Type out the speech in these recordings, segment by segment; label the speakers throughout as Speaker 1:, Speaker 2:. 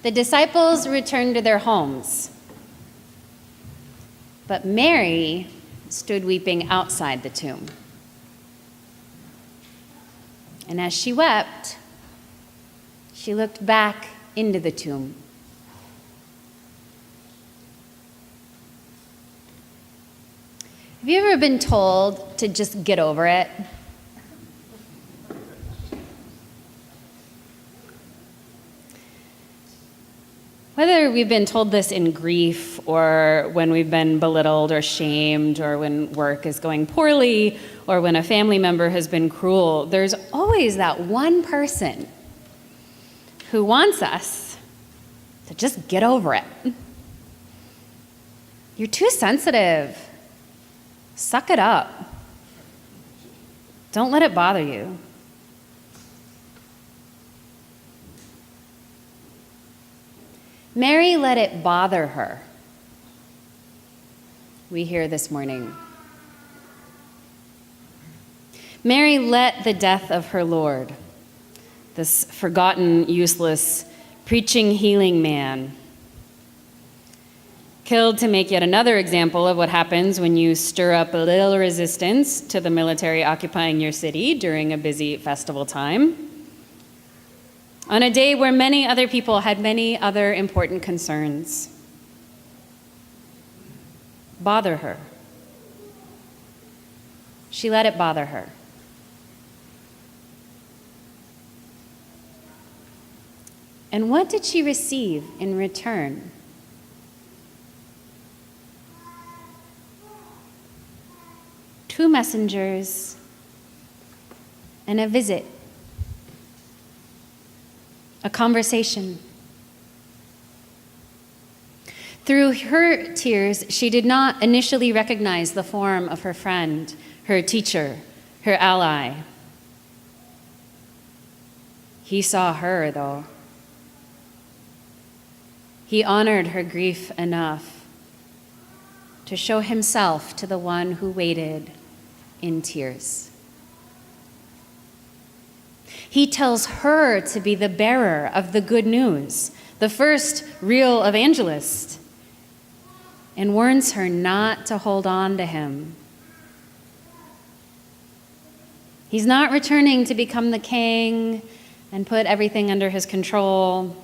Speaker 1: The disciples returned to their homes, but Mary stood weeping outside the tomb. And as she wept, she looked back into the tomb. Have you ever been told to just get over it? Whether we've been told this in grief or when we've been belittled or shamed or when work is going poorly or when a family member has been cruel, there's always that one person who wants us to just get over it. You're too sensitive. Suck it up. Don't let it bother you. Mary let it bother her, we hear this morning. Mary let the death of her Lord, this forgotten, useless, preaching, healing man, killed to make yet another example of what happens when you stir up a little resistance to the military occupying your city during a busy festival time, on a day where many other people had many other important concerns. Bother her. She let it bother her. And what did she receive in return? Two messengers and a visit. A conversation. Through her tears, she did not initially recognize the form of her friend, her teacher, her ally. He saw her, though. He honored her grief enough to show himself to the one who waited in tears. He tells her to be the bearer of the good news, the first real evangelist, and warns her not to hold on to him. He's not returning to become the king and put everything under his control.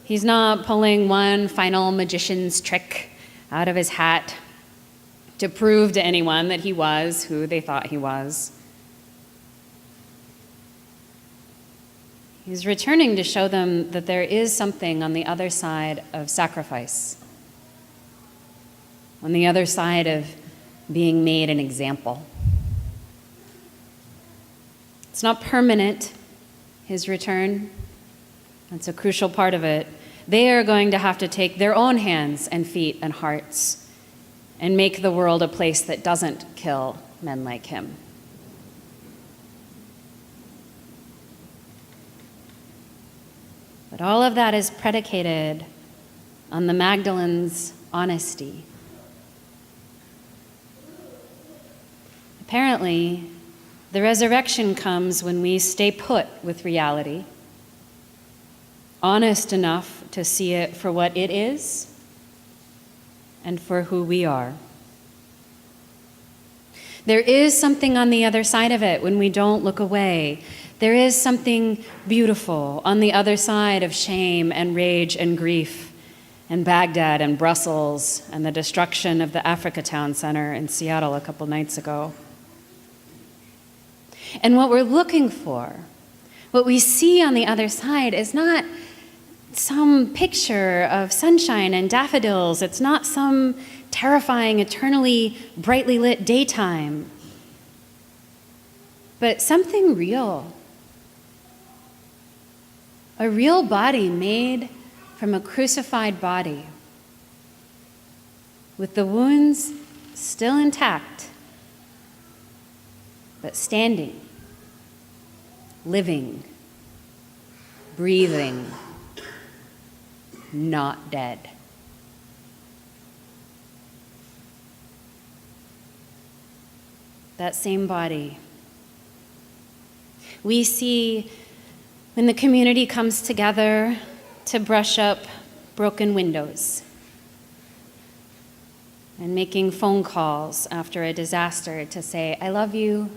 Speaker 1: He's not pulling one final magician's trick out of his hat to prove to anyone that he was who they thought he was. He's returning to show them that there is something on the other side of sacrifice, on the other side of being made an example. It's not permanent, his return. That's a crucial part of it. They are going to have to take their own hands and feet and hearts and make the world a place that doesn't kill men like him. But all of that is predicated on the Magdalene's honesty. Apparently, the resurrection comes when we stay put with reality, honest enough to see it for what it is and for who we are. There is something on the other side of it when we don't look away. There is something beautiful on the other side of shame and rage and grief and Baghdad and Brussels and the destruction of the Africa Town Center in Seattle a couple nights ago. And what we're looking for, what we see on the other side, is not some picture of sunshine and daffodils. It's not some terrifying, eternally brightly lit daytime, but something real. A real body made from a crucified body, with the wounds still intact, but standing, living, breathing, not dead. That same body. We see when the community comes together to brush up broken windows and making phone calls after a disaster to say, I love you.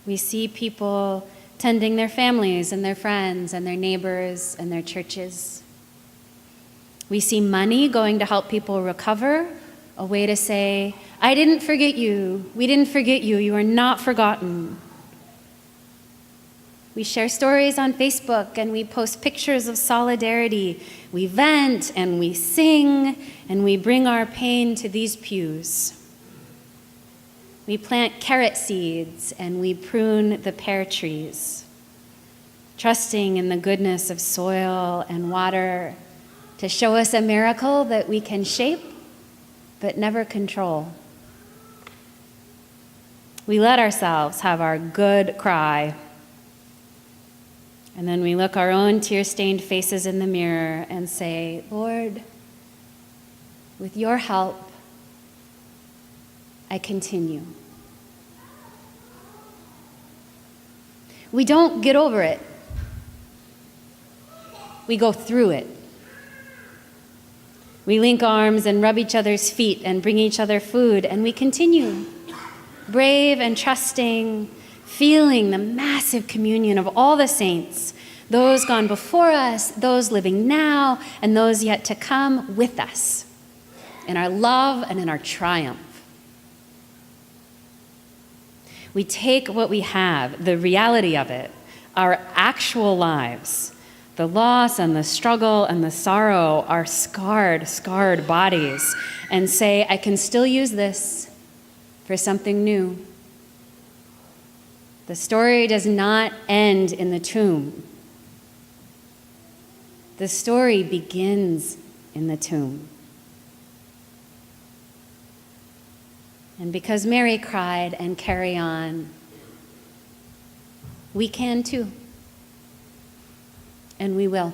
Speaker 1: We see people tending their families and their friends and their neighbors and their churches. We see money going to help people recover, a way to say, I didn't forget you. We didn't forget you. You are not forgotten. We share stories on Facebook and we post pictures of solidarity. We vent and we sing and we bring our pain to these pews. We plant carrot seeds and we prune the pear trees, trusting in the goodness of soil and water to show us a miracle that we can shape but never control. We let ourselves have our good cry, and then we look our own tear-stained faces in the mirror and say, Lord, with your help, I continue. We don't get over it. We go through it. We link arms and rub each other's feet and bring each other food, and we continue, brave and trusting, feeling the massive communion of all the saints, those gone before us, those living now, and those yet to come with us, in our love and in our triumph. We take what we have, the reality of it, our actual lives, the loss and the struggle and the sorrow, our scarred bodies, and say, I can still use this for something new. The story does not end in the tomb. The story begins in the tomb. And because Mary cried and carry on, we can too. And we will.